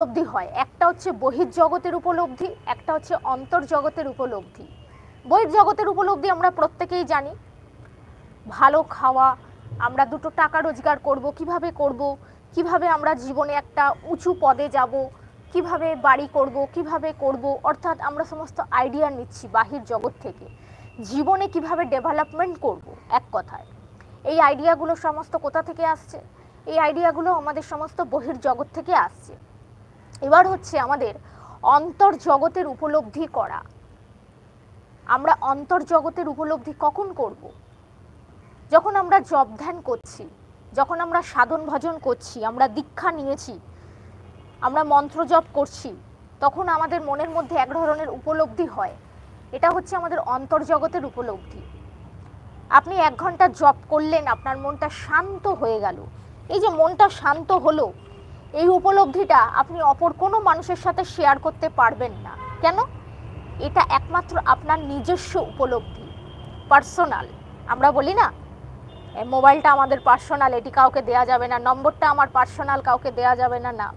উপলব্ধি হয়, একটা হচ্ছে বহির্জগতের উপলব্ধি, একটা হচ্ছে অন্তর্জগতের উপলব্ধি। বহির্জগতের উপলব্ধি আমরা প্রত্যেকেই জানি, ভালো খাওয়া, আমরা দুটো টাকা রোজগার করব, কিভাবে করব, কিভাবে আমরা জীবনে একটা উঁচু পদে যাব, কিভাবে বাড়ি করব, কিভাবে করব, অর্থাৎ আমরা সমস্ত আইডিয়া নিচ্ছি বাহির জগৎ থেকে, জীবনে কিভাবে ডেভেলপমেন্ট করব। এক কথায় এই আইডিয়াগুলো সমস্ত কোথা থেকে আসছে? এই আইডিয়াগুলো আমাদের সমস্ত বহির্জগৎ থেকে আসছে। এবার হচ্ছে আমাদের অন্তর্জগতের উপলব্ধি করা। আমরা অন্তর্জগতের উপলব্ধি কখন করব? যখন আমরা জপ ধ্যান করছি, যখন আমরা সাধন ভজন করছি, আমরা দীক্ষা নিয়েছি, আমরা মন্ত্র জপ করছি, তখন আমাদের মনের মধ্যে এক ধরনের উপলব্ধি হয়। এটা হচ্ছে আমাদের অন্তর্জগতের উপলব্ধি। আপনি 1 ঘন্টা জপ করলেন, আপনার মনটা শান্ত হয়ে গেল। এই যে মনটা শান্ত হলো, এই উপলব্ধিটা আপনি অপর কোনো মানুষের সাথে শেয়ার করতে পারবেন না। কেন? এটা একমাত্র আপনার নিজস্ব উপলব্ধি, পার্সোনাল। আমরা বলি না, মোবাইলটা আমাদের পার্সোনাল, এটি কাউকে দেয়া যাবে না, নম্বরটা আমার পার্সোনাল, কাউকে দেয়া যাবে না। না,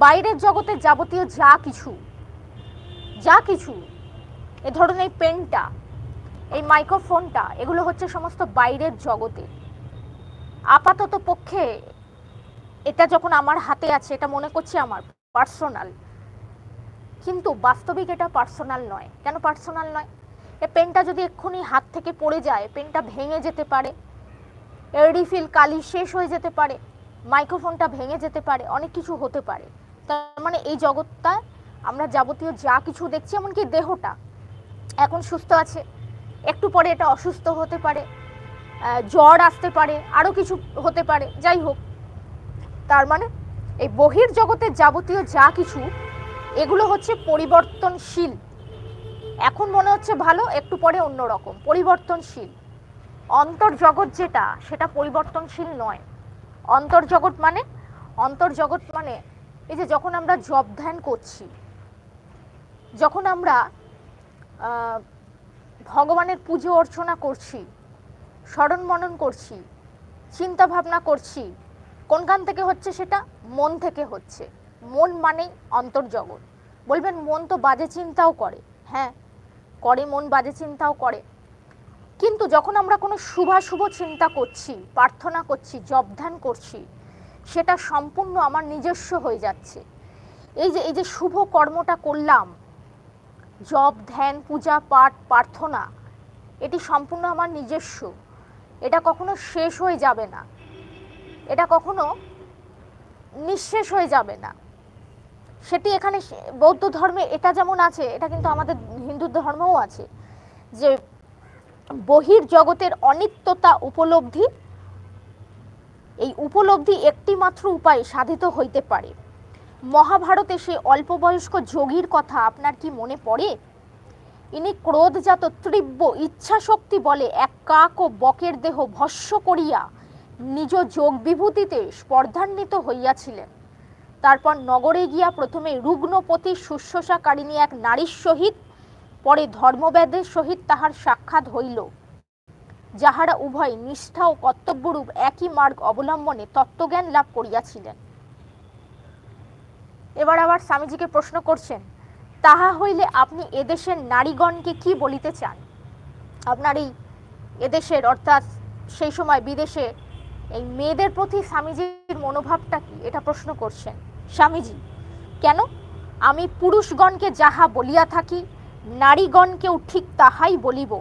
বাইরের জগতের যাবতীয় যা কিছু এ ধরনের এই পেনটা, এই মাইক্রোফোনটা, এগুলো হচ্ছে সমস্ত বাইরের জগতে। আপাতত পক্ষে এটা যখন আমার হাতে আছে, এটা মনে করছি আমার পার্সোনাল, কিন্তু বাস্তবিক এটা পার্সোনাল নয়। কেন পার্সোনাল নয়? এই পেনটা যদি এক্ষুনি হাত থেকে পড়ে যায়, পেনটা ভেঙে যেতে পারে, রিফিল কালি শেষ হয়ে যেতে পারে, মাইক্রোফোনটা ভেঙে যেতে পারে, অনেক কিছু হতে পারে। তার মানে এই জগৎটা আমরা যাবতীয় যা কিছু দেখছি, এমনকি দেহটা এখন সুস্থ আছে, একটু পরে এটা অসুস্থ হতে পারে, জ্বর আসতে পারে, আরও কিছু হতে পারে, যাই হোক। তার মানে এই বহির্জগতের যাবতীয় যা কিছু, এগুলো হচ্ছে পরিবর্তনশীল। এখন মনে হচ্ছে ভালো, একটু পরে অন্যরকম, পরিবর্তনশীল। অন্তর্জগৎ যেটা, সেটা পরিবর্তনশীল নয়। অন্তর্জগৎ মানে এই যে যখন আমরা জপ ধ্যান করছি, যখন আমরা ভগবানের পুজো অর্চনা করছি, স্মরণ মনন করছি, চিন্তা ভাবনা করছি, কোনখান থেকে হচ্ছে? সেটা মন থেকে হচ্ছে। মন মানেই অন্তর্জগৎ। বলবেন মন তো বাজে চিন্তাও করে। হ্যাঁ করে, মন বাজে চিন্তাও করে, কিন্তু যখন আমরা কোনো শুভাশুভ চিন্তা করছি, প্রার্থনা করছি, জপ ধ্যান করছি, সেটা সম্পূর্ণ আমার নিজস্ব হয়ে যাচ্ছে। এই যে শুভ কর্মটা করলাম, জপ ধ্যান পূজা পাঠ প্রার্থনা, এটি সম্পূর্ণ আমার নিজস্ব। এটা কখনো শেষ হয়ে যাবে না, এটা কখনো নিঃশেষ হয়ে যাবে না। সেটি এখানে বৌদ্ধ ধর্মে এটা যেমন আছে, এটা কিন্তু আমাদের হিন্দু ধর্মেও আছে, যে বহির্জগতের অনিত্যতা উপলব্ধি। এই উপলব্ধি একটি মাত্র উপায়ে সাধিত হইতে পারে। মহাভারতে সে অল্প বয়স্ক যোগীর কথা আপনার কি মনে পড়ে? ইনি ক্রোধজাত তীব্র ইচ্ছা শক্তি বলে এক কাক ও বকের দেহ ভস্ম করিয়া নিজ যোগ বিভূতিতে স্পর্ধান্বিত হইয়াছিলেন। তারপর নগরে গিয়া প্রথমে রুগ্নপতি শুশ্রূষাকারিণী এক নারীর সহিত, পরে ধর্মবেদের সহিত তাহার সাক্ষাৎ হইল, যাহারা উভয় নিষ্ঠা ও কর্তব্যরূপ একই মার্গ অবলম্বনে তত্ত্বজ্ঞান লাভ করিয়াছিলেন। এবার আবার স্বামীজিকে প্রশ্ন করছেন, তাহা হইলে আপনি এদেশের নারীগণকে কি বলিতে চান? আপনার এই এদেশের, অর্থাৎ সেই সময় বিদেশে এই মেয়েদের প্রতি স্বামীজির মনোভাবটা কি, এটা প্রশ্ন করছেন স্বামীজি। কেন? আমি পুরুষগণকে যাহা বলিয়া থাকি, নারীগণকেও ঠিক তাহাই বলিব।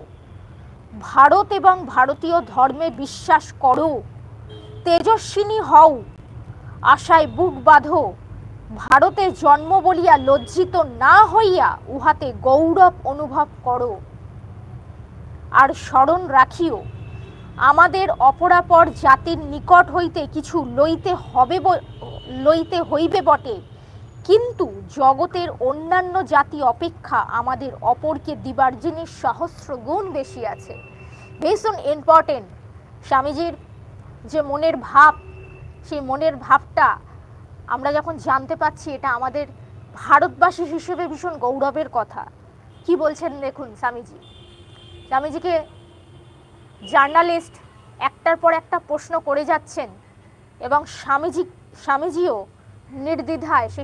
ভারত এবং ভারতীয় ধর্মে বিশ্বাস করো, তেজস্বিনী হও, আশায় বুক বাঁধো, ভারতে জন্ম বলিয়া লজ্জিত না হইয়া উহাতে গৌরব অনুভব করো। আর স্মরণ রাখিও, আমাদের অপরাপর জাতির নিকট হইতে কিছু লইতে হইবে বটে, কিন্তু জগতের অন্যান্য জাতি অপেক্ষা আমাদের অপরকে দিবার জিনিস সহস্র গুণ বেশি আছে। ভীষণ ইম্পর্টেন্ট। স্বামীজির যে মনের ভাব, সেই মনের ভাবটা আমরা যখন জানতে পাচ্ছি, এটা আমাদের ভারতবাসী হিসেবে ভীষণ গৌরবের কথা। কি বলছেন দেখুন স্বামীজিকে জার্নালিস্ট একটার পর একটা প্রশ্ন করে যাচ্ছেন, এবং স্বামীজিও নির্দ্বিধায় সে